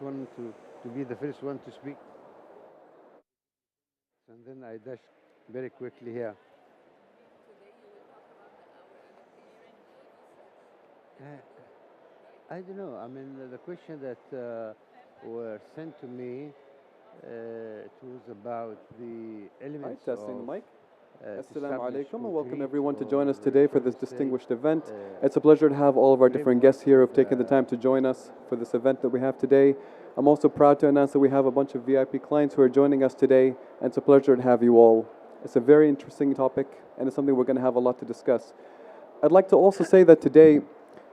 one to be the first one to speak. And then I dash very quickly here. I don't know. I mean, the question that were sent to me, it was about the Hi, elements testing of the mic. to Assalamu establish alaikum and welcome concrete everyone to or join us today for this shall we say, distinguished event. uh, It's a pleasure to have all of our different guests here who have taken the framework time to join us for this event that we have today. I'm also proud to announce that we have a bunch of VIP clients who are joining us today, and it's a pleasure to have you all. It's a very interesting topic, and it's something we're going to have a lot to discuss. I'd like to also say that today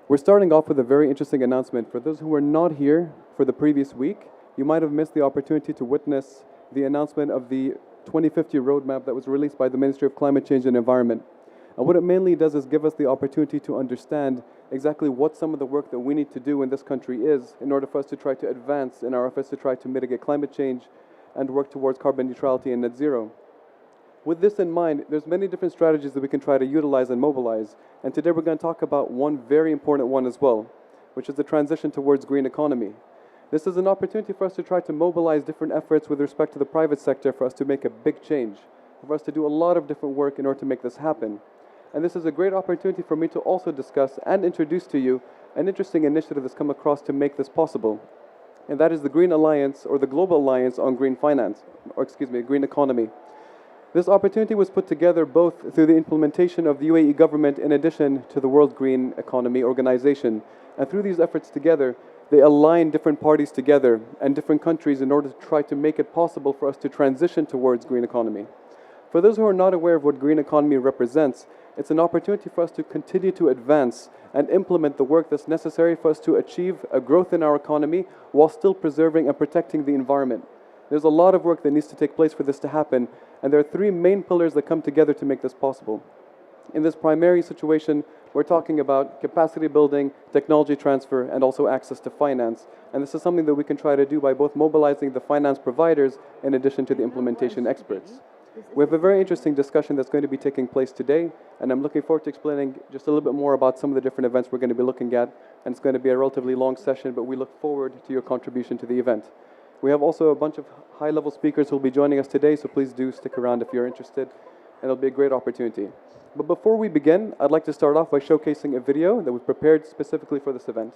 we're starting off with a very interesting announcement. For those who were not here for the previous week, you might have missed the opportunity to witness the announcement of the 2050 roadmap that was released by the Ministry of Climate Change and Environment. And what it mainly does is give us the opportunity to understand exactly what some of the work that we need to do in this country is in order for us to try to advance in our efforts to try to mitigate climate change and work towards carbon neutrality and net zero. With this in mind, there's many different strategies that we can try to utilize and mobilize. And today we're going to talk about one very important one as well, which is the transition towards green economy. This is an opportunity for us to try to mobilize different efforts with respect to the private sector for us to make a big change, for us to do a lot of different work in order to make this happen. And this is a great opportunity for me to also discuss and introduce to you an interesting initiative that's come across to make this possible. And that is the Green Alliance, or the Global Alliance on Green Finance, or green economy. This opportunity was put together both through the implementation of the UAE government in addition to the World Green Economy Organization. And through these efforts together, they align different parties together and different countries in order to try to make it possible for us to transition towards green economy. For those who are not aware of what green economy represents, it's an opportunity for us to continue to advance and implement the work that's necessary for us to achieve a growth in our economy while still preserving and protecting the environment. There's a lot of work that needs to take place for this to happen, and there are three main pillars that come together to make this possible. In this primary situation, we're talking about capacity building, technology transfer, and also access to finance. And this is something that we can try to do by both mobilizing the finance providers in addition to the implementation experts. We have a very interesting discussion that's going to be taking place today, and I'm looking forward to explaining just a little bit more about some of the different events we're going to be looking at. And it's going to be a relatively long session, but we look forward to your contribution to the event. We have also a bunch of high-level speakers who will be joining us today, so please do stick around if you're interested, and it'll be a great opportunity. But before we begin, I'd like to start off by showcasing a video that we prepared specifically for this event.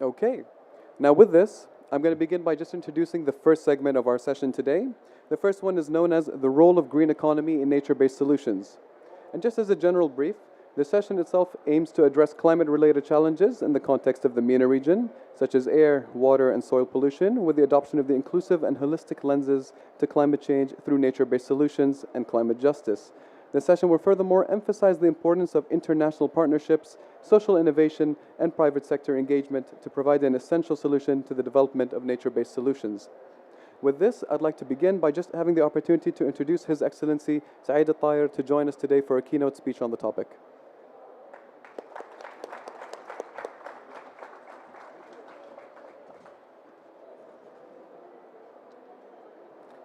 Okay, now with this, I'm going to begin by just introducing the first segment of our session today. The first one is known as the role of green economy in nature-based solutions. And just as a general brief, the session itself aims to address climate-related challenges in the context of the MENA region, such as air, water, and soil pollution, with the adoption of the inclusive and holistic lenses to climate change through nature-based solutions and climate justice. The session will furthermore emphasize the importance of international partnerships, social innovation, and private sector engagement to provide an essential solution to the development of nature-based solutions. With this, I'd like to begin by just having the opportunity to introduce His Excellency Saeed Al-Tayer to join us today for a keynote speech on the topic.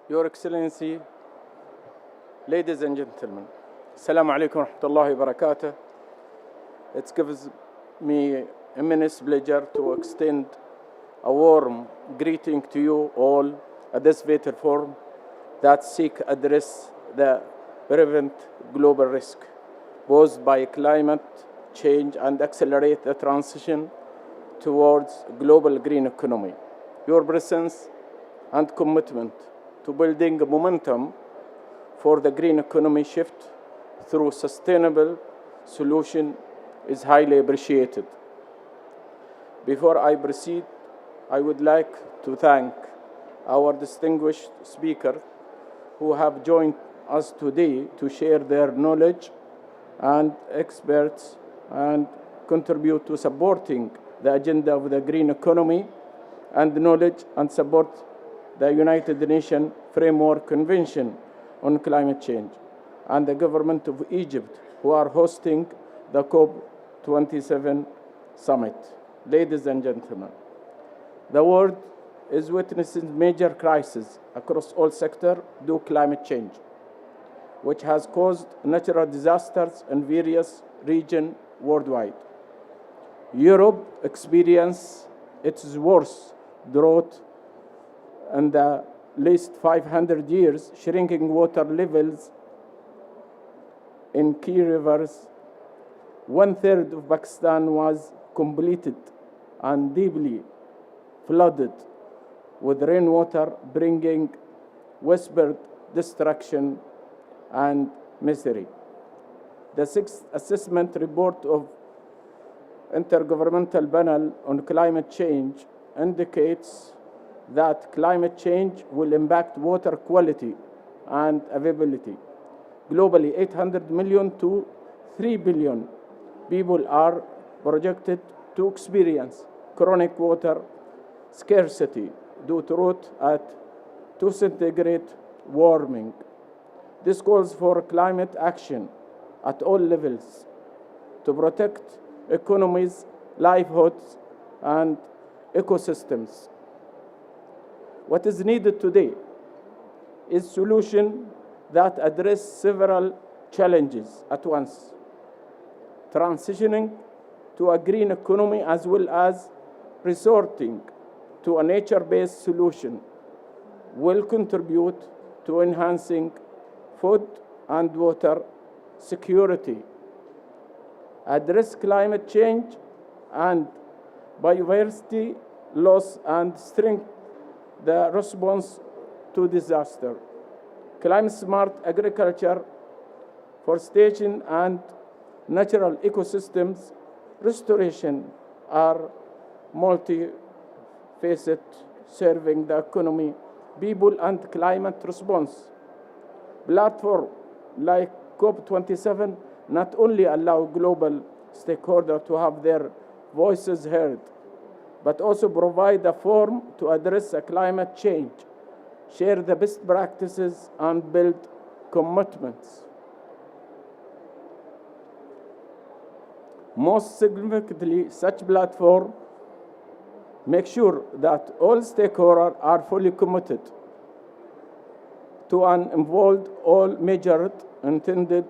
Your Excellency, ladies and gentlemen, Assalamu alaikum wa rahmatullahi wa barakatuh. It gives me immense pleasure to extend a warm greeting to you all at this vital forum that seek address the prevent global risk posed by climate change and accelerate the transition towards global green economy. Your presence and commitment to building momentum for the green economy shift through sustainable solution is highly appreciated. Before I proceed, I would like to thank our distinguished speakers who have joined us today to share their knowledge and experts and contribute to supporting the agenda of the green economy and knowledge and support the United Nations Framework Convention on Climate Change and the government of Egypt who are hosting the COP27 summit. Ladies and gentlemen, the world is witnessing major crises across all sectors due to climate change, which has caused natural disasters in various regions worldwide. Europe experienced its worst drought in the last 500 years, shrinking water levels in key rivers. 1/3 of Pakistan was completed and deeply flooded with rainwater, bringing widespread destruction and misery. The sixth assessment report of Intergovernmental Panel on Climate Change indicates that climate change will impact water quality and availability. Globally, 800 million to 3 billion people are projected to experience chronic water scarcity due to drought at 2 centigrade warming. This calls for climate action at all levels to protect economies, livelihoods, and ecosystems. What is needed today is solutions that address several challenges at once, transitioning to a green economy as well as resorting to a nature-based solution will contribute to enhancing food and water security, address climate change and biodiversity loss, and strengthen the response to disaster. Climate-smart agriculture, forestation, and natural ecosystems restoration are multifaceted, serving the economy, people, and climate response. Platforms like COP27 not only allow global stakeholders to have their voices heard, but also provide a forum to address climate change, share the best practices, and build commitments. Most significantly, such platforms make sure that all stakeholders are fully committed to and involved all measures intended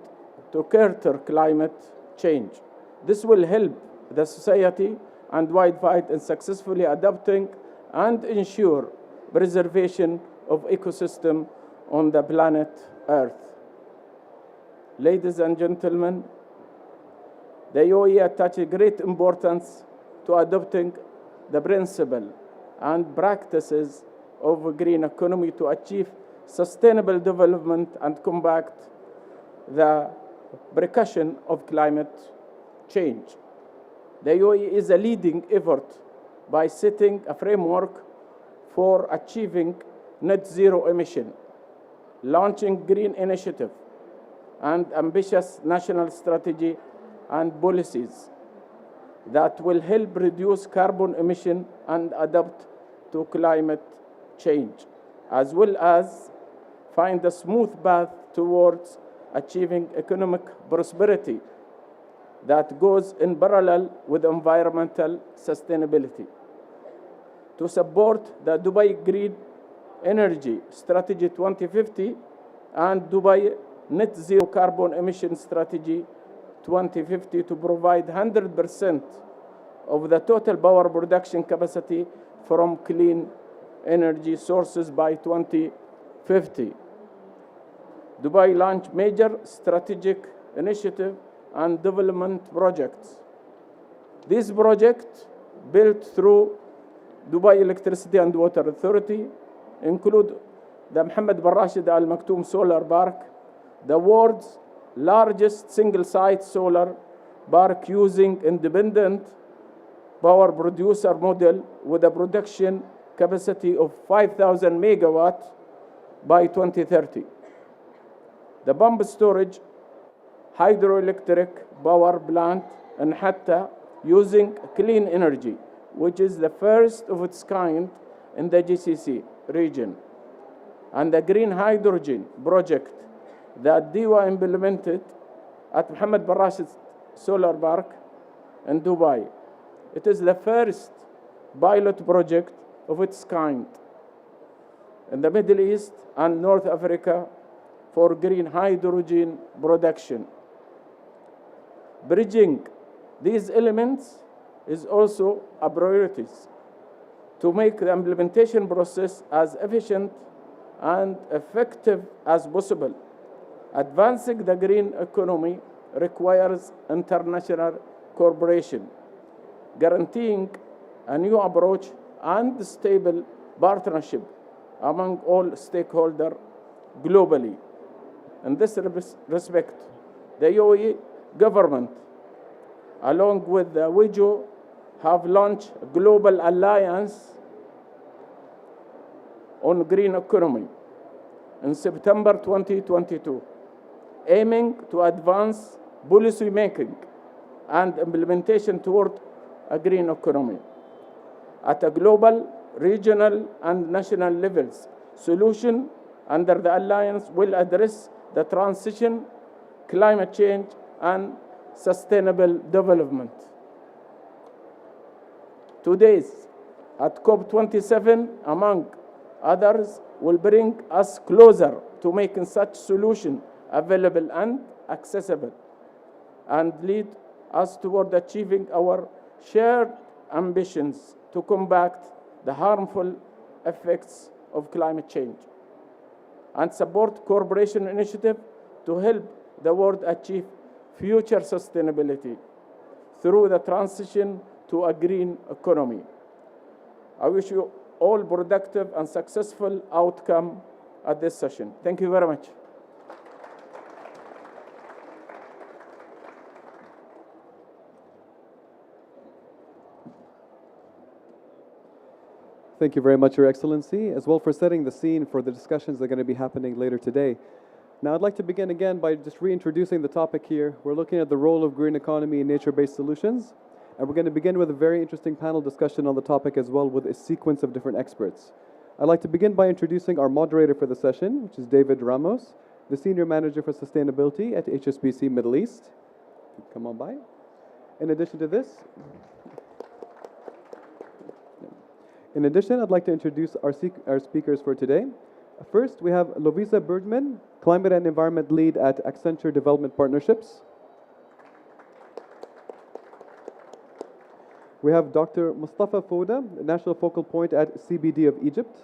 to curtail climate change. This will help the society and worldwide in successfully adapting and ensure preservation of ecosystem on the planet Earth. Ladies and gentlemen, the UAE attaches great importance to adopting the principle and practices of a green economy to achieve sustainable development and combat the precaution of climate change. The UAE is a leading effort by setting a framework for achieving net zero emission, launching green initiative, and ambitious national strategy and policies that will help reduce carbon emission and adapt to climate change, as well as find a smooth path towards achieving economic prosperity that goes in parallel with environmental sustainability. To support the Dubai Green Energy Strategy 2050 and Dubai Net Zero Carbon Emission Strategy 2050 to provide 100% of the total power production capacity from clean energy sources by 2050. Dubai launched major strategic initiative and development projects. These projects, built through Dubai Electricity and Water Authority, include the Mohammed bin Rashid Al Maktoum Solar Park, the world's largest single-site solar park using independent power producer model with a production capacity of 5,000 megawatts by 2030. The pump storage hydroelectric power plant in Hatta using clean energy, which is the first of its kind in the GCC region, and the green hydrogen project that DEWA implemented at Mohammed bin Rashid Solar Park in Dubai. It is the first pilot project of its kind in the Middle East and North Africa for green hydrogen production. Bridging these elements is also a priority to make the implementation process as efficient and effective as possible. Advancing the green economy requires international cooperation, guaranteeing a new approach and stable partnership among all stakeholders globally. In this respect, the UAE government, along with the WIJO, have launched a global alliance on green economy in September 2022, aiming to advance policy making and implementation toward a green economy. At a global, regional, and national levels, solution under the alliance will address the transition, climate change, and sustainable development. Today's at COP27, among others, will bring us closer to making such solution available and accessible, and lead us toward achieving our shared ambitions to combat the harmful effects of climate change, and support cooperation initiative to help the world achieve future sustainability through the transition to a green economy. I wish you all productive and successful outcome at this session. Thank you very much. Thank you very much, Your Excellency, as well for setting the scene for the discussions that are going to be happening later today. Now, I'd like to begin again by just reintroducing the topic here. We're looking at the role of green economy in nature-based solutions, and we're going to begin with a very interesting panel discussion on the topic as well with a sequence of different experts. I'd like to begin by introducing our moderator for the session, which is David Ramos, the Senior Manager for Sustainability at HSBC Middle East. Come on by. In addition, I'd like to introduce our speakers for today. First, we have Lovisa Bergman, Climate and Environment Lead at Accenture Development Partnerships. We have Dr. Mustafa Fouda, National Focal Point at CBD of Egypt.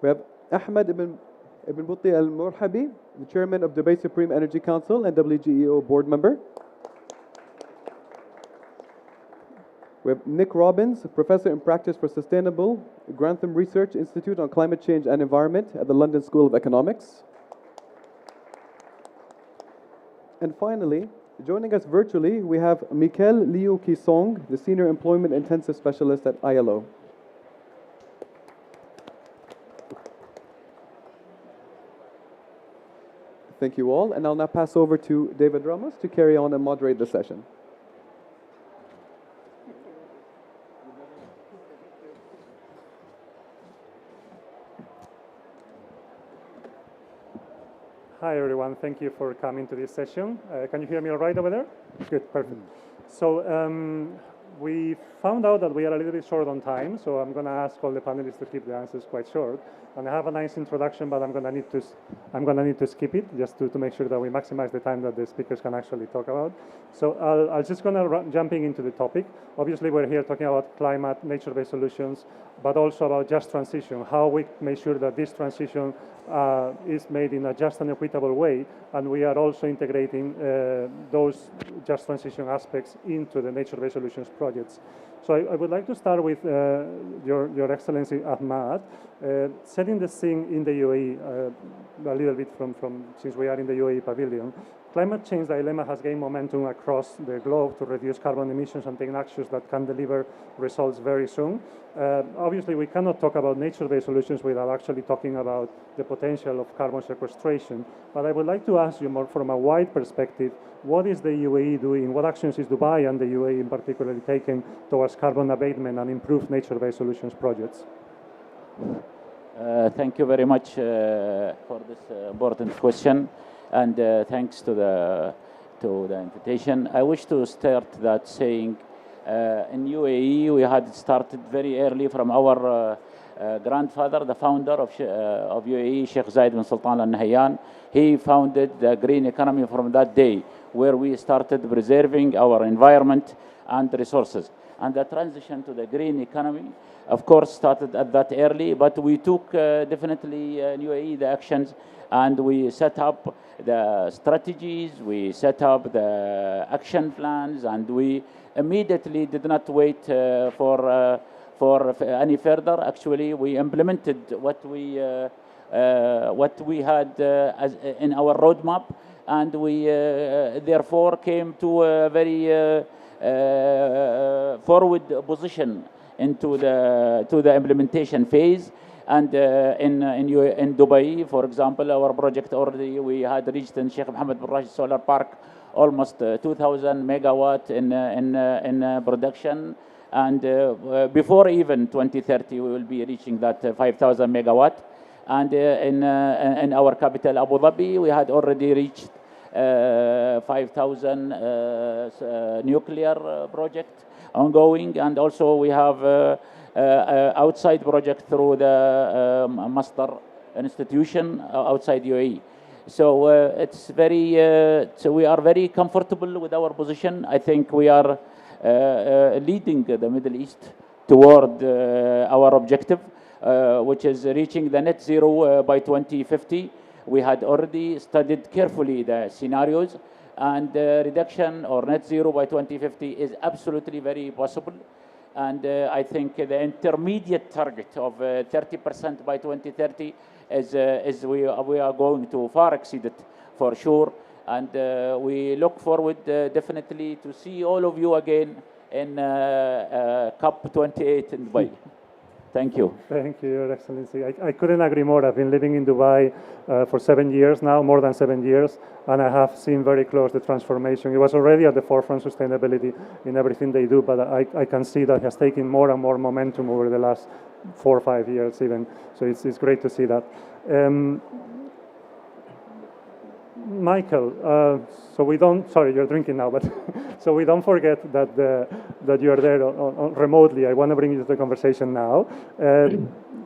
We have Ahmed Ibn Butti Al-Morhabi, the Chairman of Dubai Supreme Energy Council and WGEO Board Member. We have Nick Robbins, Professor in Practice for Sustainable, Grantham Research Institute on Climate Change and Environment at the London School of Economics. And finally, joining us virtually, we have Mikel Liu Kisong, the Senior Employment Intensive Specialist at ILO. Thank you all. And I'll now pass over to David Ramos to carry on and moderate the session. Hi, everyone. Thank you for coming to this session. Can you hear me all right over there? Good, perfect. So we found out that we are a little bit short on time, so I'm going to ask all the panelists to keep the answers quite short. And I have a nice introduction, but I'm going to need to skip it just to make sure that we maximize the time that the speakers can actually talk about. So I'll just going to jumping into the topic. Obviously, we're here talking about climate, nature-based solutions, but also about just transition, how we make sure that this transition is made in a just and equitable way, and we are also integrating those just transition aspects into the nature-based solutions projects. So I would like to start with Your Excellency Ahmad, setting the scene in the UAE a little bit from since we are in the UAE pavilion. Climate change dilemma has gained momentum across the globe to reduce carbon emissions and take actions that can deliver results very soon. Obviously, we cannot talk about nature-based solutions without actually talking about the potential of carbon sequestration. But I would like to ask you more from a wide perspective, what is the UAE doing? What actions is Dubai and the UAE in particular taking towards carbon abatement and improved nature-based solutions projects? Thank you very much for this important question, and thanks to the invitation. I wish to start that saying in UAE we had started very early from our grandfather, the founder of UAE, Sheikh Zayed bin Sultan Al Nahyan. He founded the green economy from that day, where we started preserving our environment and resources. And the transition to the green economy, of course, started at that early, but we took definitely in UAE the actions, and we set up the strategies, we set up the action plans, and we immediately did not wait for any further. Actually, we implemented what we had as in our roadmap, and we therefore came to a very forward position into the implementation phase. And in Dubai, for example, our project already we had reached in Sheikh Mohammed bin Rashid Solar Park almost 2,000 megawatt in production, and before even 2030 we will be reaching that 5,000 megawatt. And in our capital Abu Dhabi, we had already reached 5,000 nuclear project ongoing, and also we have outside project through the Masdar institution outside UAE. So it's very so we are very comfortable with our position. I think we are leading the Middle East toward our objective, which is reaching the net zero by 2050. We had already studied carefully the scenarios, and reduction or net zero by 2050 is absolutely very possible. And I think the intermediate target of 30% by 2030 is we are going to far exceed it for sure. And we look forward definitely to see all of you again in COP 28 in Dubai. Thank you. Thank you, Your Excellency. I couldn't agree more. I've been living in Dubai for 7 years now, more than 7 years, and I have seen very close the transformation. It was already at the forefront sustainability in everything they do, but I can see that has taken more and more momentum over the last 4 or 5 years even. So it's great to see that. Michael, so we don't, sorry, you're drinking now, but so we don't forget that you're there remotely. I want to bring you to the conversation now.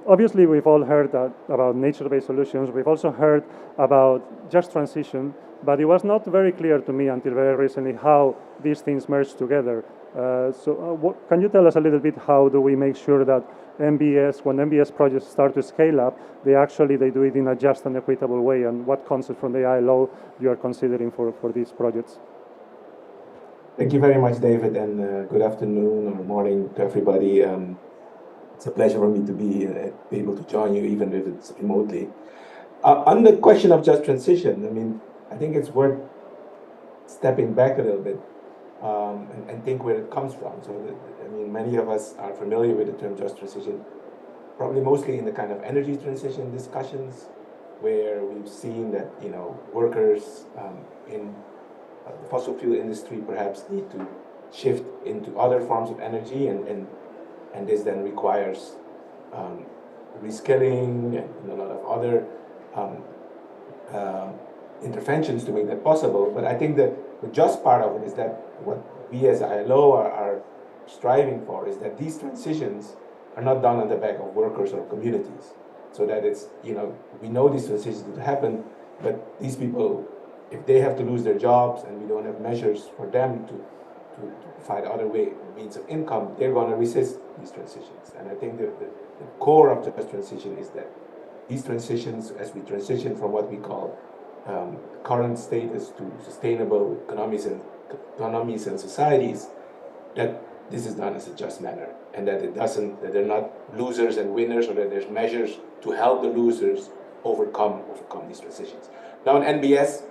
Obviously, we've all heard about nature-based solutions. We've also heard about just transition, but it was not very clear to me until very recently how these things merge together. Can you tell us a little bit how do we make sure that MBS, when MBS projects start to scale up, they do it in a just and equitable way, and what concept from the ILO you are considering for these projects? Thank you very much, David, and good afternoon or morning to everybody. It's a pleasure for me to be able to join you, even if it's remotely. On the question of just transition, I mean, I think it's worth stepping back a little bit and think where it comes from. So, many of us are familiar with the term just transition, probably mostly in the kind of energy transition discussions, where we've seen that workers in the fossil fuel industry perhaps need to shift into other forms of energy, and this then requires reskilling and a lot of other interventions to make that possible. But I think that the just part of it is that what we as ILO are striving for is that these transitions are not done on the back of workers or communities. So that it's, we know these transitions will happen, but these people, if they have to lose their jobs and we don't have measures for them to find other means of income, they're going to resist these transitions. And I think that the core of just transition is that these transitions, as we transition from what we call current status to sustainable economies and societies, that this is done as a just manner, and that that they're not losers and winners, or that there's measures to help the losers overcome these transitions. Now in NBS,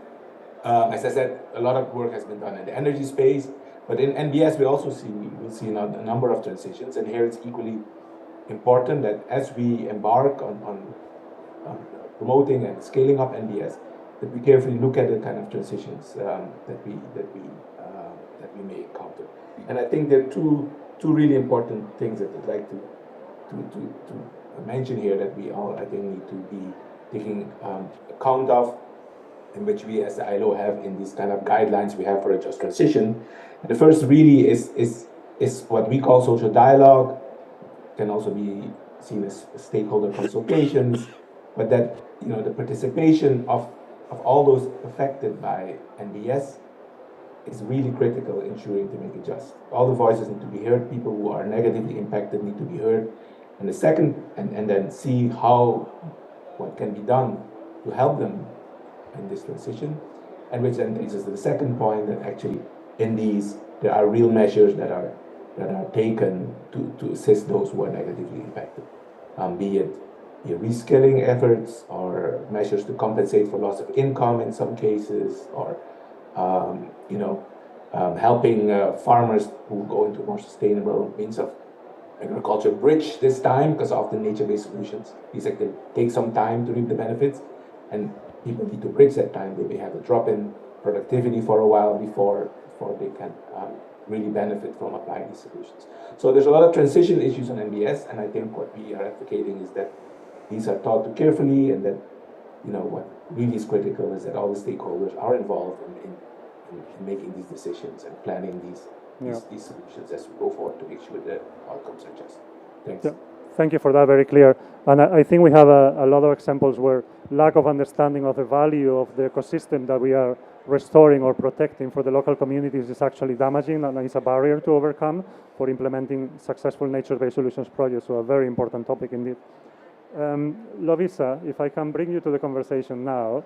as I said, a lot of work has been done in the energy space, but in NBS we'll see a number of transitions, and here it's equally important that as we embark on promoting and scaling up NBS, that we carefully look at the kind of transitions that we may encounter. And I think there are two really important things that I'd like to mention here that we all, I think, need to be taking account of, in which we as the ILO have in these kind of guidelines we have for a just transition. And the first really is what we call social dialogue, can also be seen as stakeholder consultations, but that the participation of all those affected by NBS is really critical in ensuring to make it just. All the voices need to be heard. People who are negatively impacted need to be heard. And the second, and then see what can be done to help them in this transition. And which then takes us to the second point, that actually in these there are real measures that are taken to assist those who are negatively impacted, be it reskilling efforts or measures to compensate for loss of income in some cases, or helping farmers who go into more sustainable means of agriculture bridge this time, because often nature-based solutions, these actually take some time to reap the benefits, and people need to bridge that time. They may have a drop in productivity for a while before they can really benefit from applying these solutions. So there's a lot of transition issues on NBS, and I think what we are advocating is that these are thought to carefully, and that what really is critical is that all the stakeholders are involved in making these decisions and planning these solutions as we go forward to make sure the outcomes are just. Thanks. Yeah. Thank you for that, very clear. And I think we have a lot of examples where lack of understanding of the value of the ecosystem that we are restoring or protecting for the local communities is actually damaging, and is a barrier to overcome for implementing successful nature-based solutions projects. So a very important topic indeed. Lovisa, if I can bring you to the conversation now.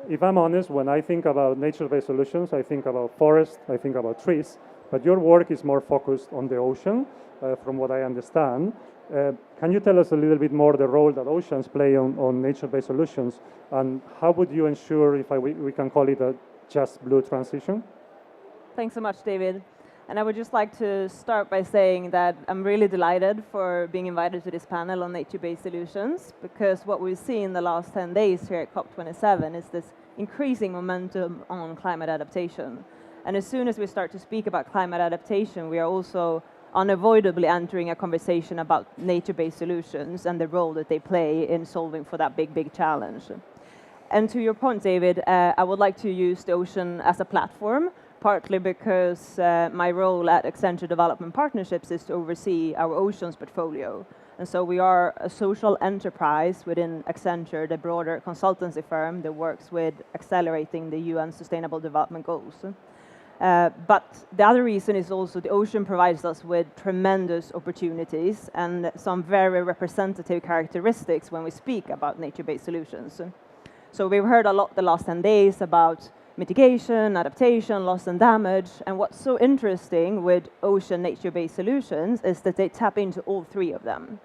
If I'm honest, when I think about nature-based solutions, I think about forests, I think about trees, but your work is more focused on the ocean, from what I understand. Can you tell us a little bit more the role that oceans play on nature-based solutions, and how would you ensure, if we can call it a just blue transition? Thanks so much, David. And I would just like to start by saying that I'm really delighted for being invited to this panel on nature-based solutions, because what we've seen in the last 10 days here at COP27 is this increasing momentum on climate adaptation. And as soon as we start to speak about climate adaptation, we are also unavoidably entering a conversation about nature-based solutions and the role that they play in solving for that big challenge. And to your point, David, I would like to use the ocean as a platform, partly because my role at Accenture Development Partnerships is to oversee our oceans portfolio. And so we are a social enterprise within Accenture, the broader consultancy firm that works with accelerating the UN Sustainable Development Goals. But the other reason is also the ocean provides us with tremendous opportunities and some very representative characteristics when we speak about nature-based solutions. So we've heard a lot the last 10 days about mitigation, adaptation, loss and damage. And what's so interesting with ocean nature-based solutions is that they tap into all three of them.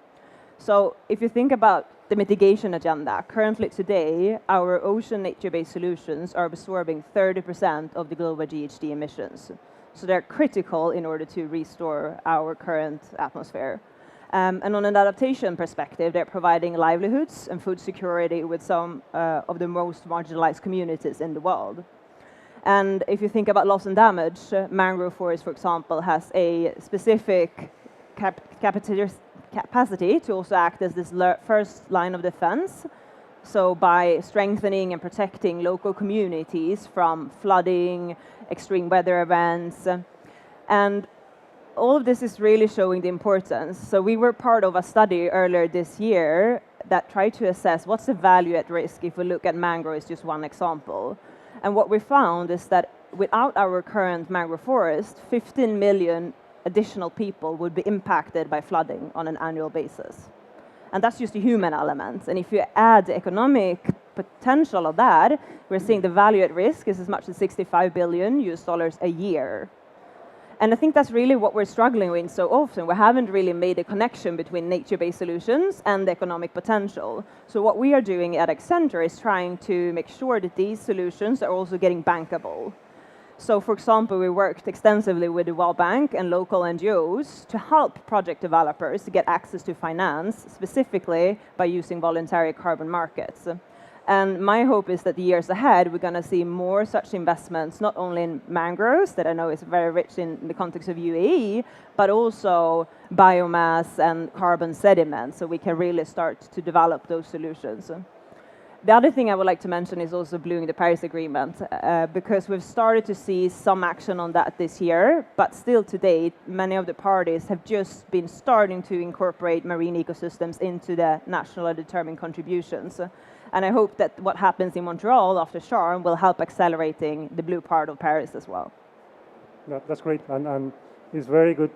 So if you think about the mitigation agenda, currently today, our ocean nature-based solutions are absorbing 30% of the global GHG emissions. So they're critical in order to restore our current atmosphere. And on an adaptation perspective, they're providing livelihoods and food security with some of the most marginalized communities in the world. And if you think about loss and damage, mangrove forest, for example, has a specific capacity to also act as this first line of defense. So by strengthening and protecting local communities from flooding, extreme weather events, and all of this is really showing the importance. So we were part of a study earlier this year that tried to assess what's the value at risk if we look at mangrove as just one example. And what we found is that without our current mangrove forest, 15 million additional people would be impacted by flooding on an annual basis. And that's just the human element. And if you add the economic potential of that, we're seeing the value at risk is as much as $65 billion a year. And I think that's really what we're struggling with so often. We haven't really made a connection between nature-based solutions and the economic potential. So what we are doing at Accenture is trying to make sure that these solutions are also getting bankable. So for example, we worked extensively with the World Bank and local NGOs to help project developers to get access to finance, specifically by using voluntary carbon markets. And my hope is that the years ahead, we're going to see more such investments, not only in mangroves, that I know is very rich in the context of UAE, but also biomass and carbon sediment, so we can really start to develop those solutions. The other thing I would like to mention is also bluing the Paris Agreement, because we've started to see some action on that this year, but still to date, many of the parties have just been starting to incorporate marine ecosystems into the national determined contributions. And I hope that what happens in Montreal after Sharm will help accelerating the blue part of Paris as well. That's great, and it's very good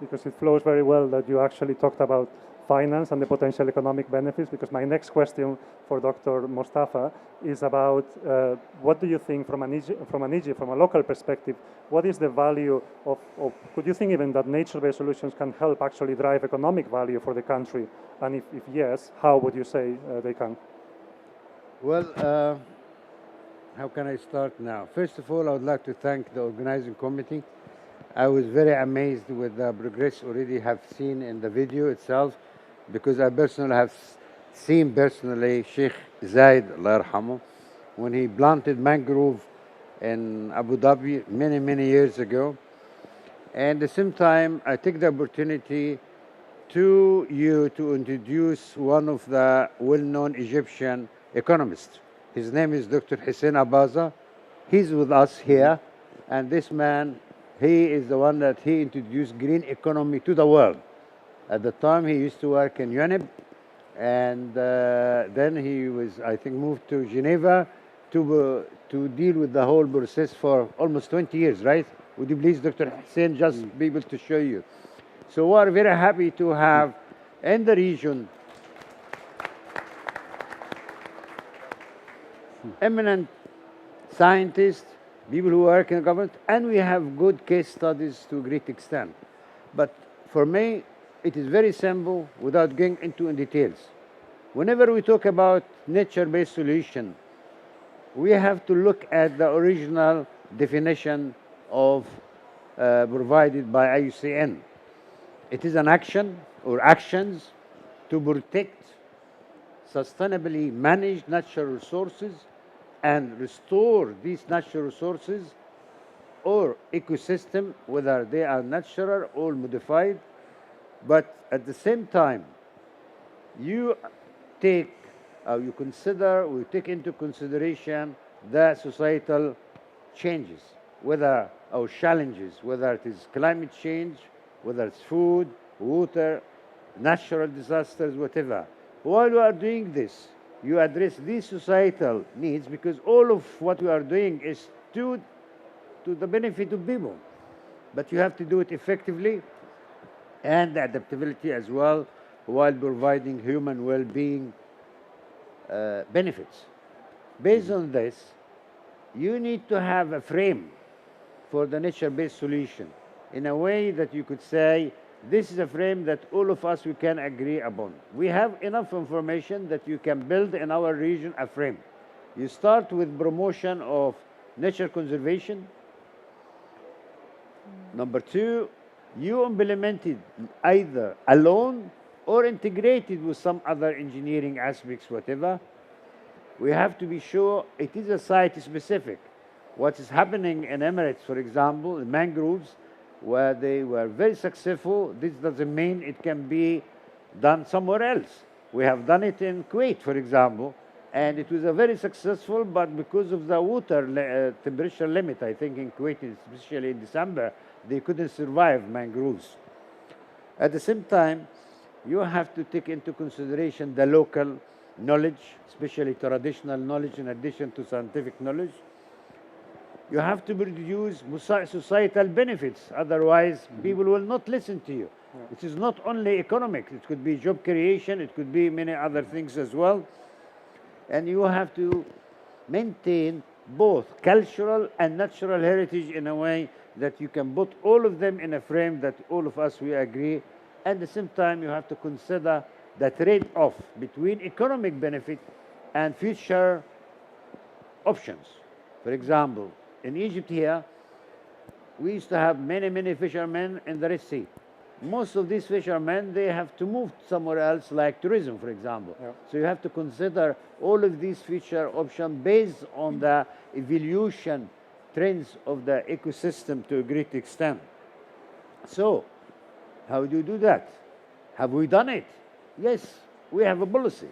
because it flows very well that you actually talked about finance and the potential economic benefits, because my next question for Dr. Mostafa is about what do you think from a local perspective, what is the value of could you think even that nature-based solutions can help actually drive economic value for the country? And if yes, how would you say they can? Well, how can I start now? First of all, I would like to thank the organizing committee. I was very amazed with the progress already have seen in the video itself, because I personally have seen Sheikh Zayed, Allah yarhamu, when he planted mangrove in Abu Dhabi many years ago. And at the same time, I take the opportunity to introduce one of the well-known Egyptian economists. His name is Dr. Hussein Abaza. He's with us here, and this man, he is the one that he introduced green economy to the world. At the time, he used to work in UNEP, and then he was, I think, moved to Geneva to deal with the whole process for almost 20 years, right? Would you please, Dr. Hussein, just be able to show you? So we are very happy to have in the region eminent scientists, people who work in government, and we have good case studies to a great extent. But for me, it is very simple without going into details. Whenever we talk about nature-based solution, we have to look at the original definition of provided by IUCN. It is an action or actions to protect sustainably managed natural resources and restore these natural resources or ecosystem, whether they are natural or modified. But at the same time, you take into consideration the societal changes, whether our challenges, whether it is climate change, whether it's food, water, natural disasters, whatever. While you are doing this, you address these societal needs, because all of what we are doing is to the benefit of people. But you have to do it effectively and adaptability as well, while providing human well-being benefits. Based on this, you need to have a frame for the nature-based solution in a way that you could say, this is a frame that all of us we can agree upon. We have enough information that you can build in our region a frame. You start with promotion of nature conservation. Number two, you implement it either alone or integrated with some other engineering aspects, whatever. We have to be sure it is a site specific. What is happening in Emirates, for example, the mangroves, where they were very successful, this doesn't mean it can be done somewhere else. We have done it in Kuwait, for example, and it was a very successful, but because of the water temperature limit, I think in Kuwait, especially in December, they couldn't survive mangroves. At the same time, you have to take into consideration the local knowledge, especially traditional knowledge in addition to scientific knowledge. You have to produce societal benefits, otherwise people will not listen to you. It is not only economic, it could be job creation, it could be many other things as well. And you have to maintain both cultural and natural heritage in a way that you can put all of them in a frame that all of us, we agree. At the same time, you have to consider the trade-off between economic benefit and future options. For example, in Egypt here, we used to have many fishermen in the Red Sea. Most of these fishermen, they have to move somewhere else, like tourism, for example. Yeah. So you have to consider all of these future options based on the evolution trends of the ecosystem to a great extent. So, how do you do that? Have we done it? Yes, we have a policy.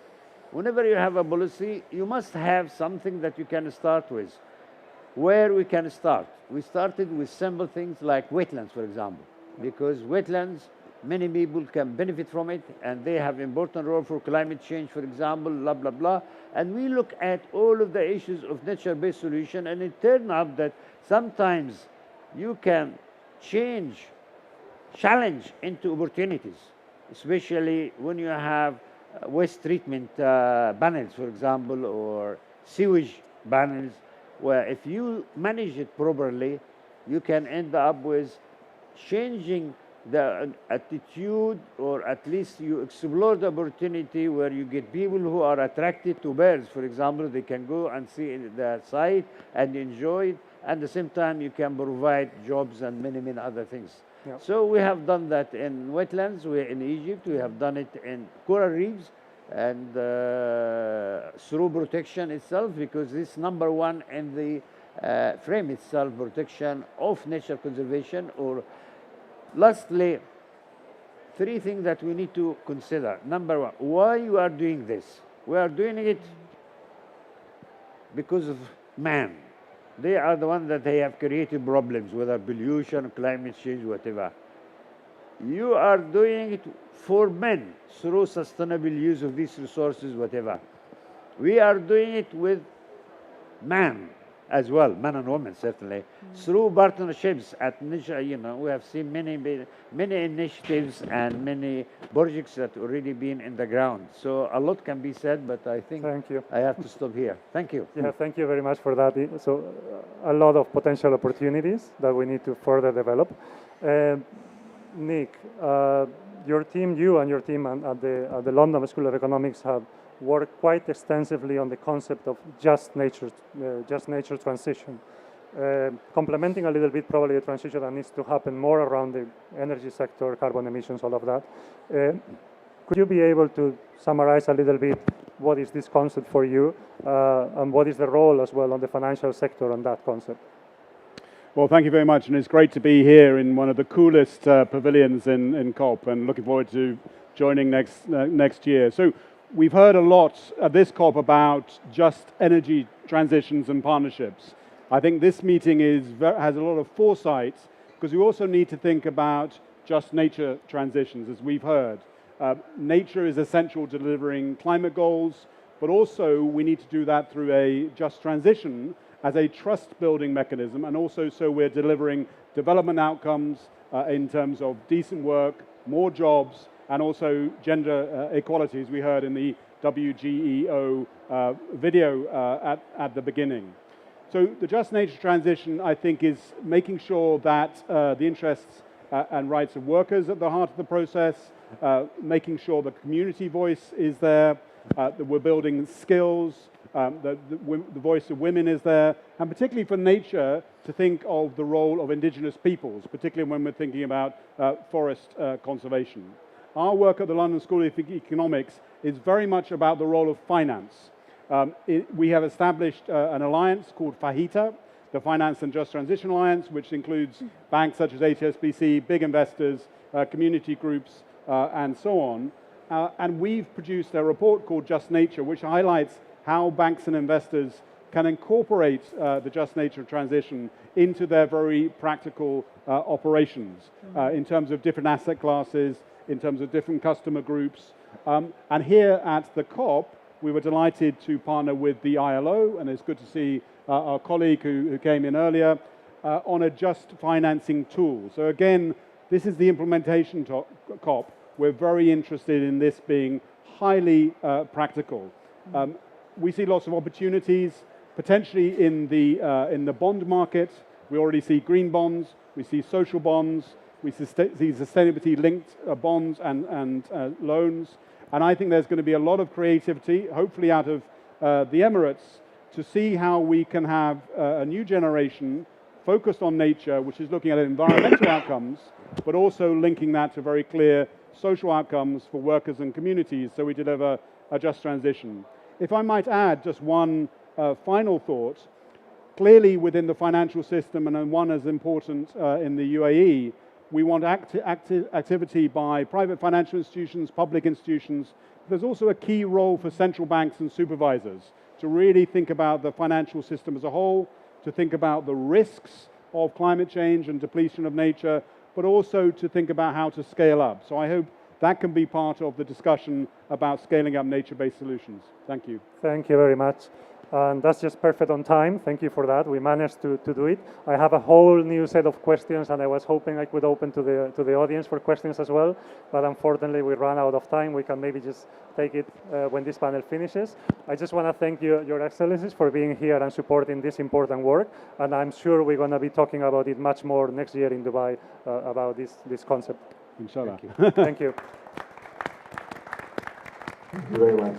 Whenever you have a policy, you must have something that you can start with. Where we can start? We started with simple things like wetlands, for example, because wetlands, many people can benefit from it, and they have important role for climate change, for example, blah, blah, blah. And we look at all of the issues of nature-based solution, and it turned out that sometimes you can change challenge into opportunities, especially when you have waste treatment panels, for example, or sewage panels, where if you manage it properly, you can end up with changing the attitude, or at least you explore the opportunity where you get people who are attracted to birds, for example. They can go and see the site and enjoy it. At the same time, you can provide jobs and many other things. Yeah. So we have done that in wetlands, in Egypt. We have done it in coral reefs, and through protection itself, because this number one in the frame itself, protection of nature conservation. Or lastly, three things that we need to consider. Number one, why you are doing this? We are doing it because of man. They are the ones that they have created problems, whether pollution, climate change, whatever. You are doing it for men through sustainable use of these resources, whatever. We are doing it with man as well, man and woman certainly, through partnerships at nature. You know, we have seen many initiatives and many projects that already been in the ground. So a lot can be said, but I think Thank you. I have to stop here. Thank you. Yeah, thank you very much for that. So, a lot of potential opportunities that we need to further develop. Nick, your team, you and your team at the London School of Economics have worked quite extensively on the concept of just nature transition, complementing a little bit probably the transition that needs to happen more around the energy sector, carbon emissions, all of that. Could you be able to summarize a little bit what is this concept for you, and what is the role as well on the financial sector on that concept? Well, thank you very much, and it's great to be here in one of the coolest pavilions in COP, and looking forward to joining next year. So we've heard a lot at this COP about just energy transitions and partnerships. I think this meeting has a lot of foresight, because we also need to think about just nature transitions, as we've heard. Nature is essential to delivering climate goals, but also we need to do that through a just transition as a trust-building mechanism, and also so we're delivering development outcomes in terms of decent work, more jobs, and also gender equality, as we heard in the WGEO video at the beginning. So the just nature transition, I think, is making sure that the interests and rights of workers at the heart of the process, making sure the community voice is there, that we're building skills, The voice of women is there, and particularly for nature, to think of the role of indigenous peoples, particularly when we're thinking about forest conservation. Our work at the London School of Economics is very much about the role of finance. We have established an alliance called FAHITA, the Finance and Just Transition Alliance, which includes banks such as HSBC, big investors, community groups, and so on. And we've produced a report called Just Nature, which highlights how banks and investors can incorporate the just nature transition into their very practical operations in terms of different asset classes, in terms of different customer groups. And here at the COP, we were delighted to partner with the ILO, and it's good to see our colleague who came in earlier, on a just financing tool. So again, this is the implementation COP. We're very interested in this being highly practical. We see lots of opportunities, potentially in the bond market. We already see green bonds, we see social bonds, we see sustainability-linked bonds and loans. And I think there's going to be a lot of creativity, hopefully out of the Emirates, to see how we can have a new generation focused on nature, which is looking at environmental outcomes, but also linking that to very clear social outcomes for workers and communities, so we deliver a just transition. If I might add just one final thought, clearly within the financial system, and one as important in the UAE, we want activity by private financial institutions, public institutions. There's also a key role for central banks and supervisors to really think about the financial system as a whole, to think about the risks of climate change and depletion of nature, but also to think about how to scale up. So I hope that can be part of the discussion about scaling up nature-based solutions. Thank you. Thank you very much. And that's just perfect on time. Thank you for that. We managed to do it. I have a whole new set of questions, and I was hoping I could open to the audience for questions as well. But unfortunately, we ran out of time. We can maybe just take it when this panel finishes. I just want to thank you, Your Excellencies, for being here and supporting this important work. And I'm sure we're going to be talking about it much more next year in Dubai, about this concept. Inshallah. Thank you. Thank you very much.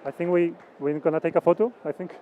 I think we're going to take a photo, I think.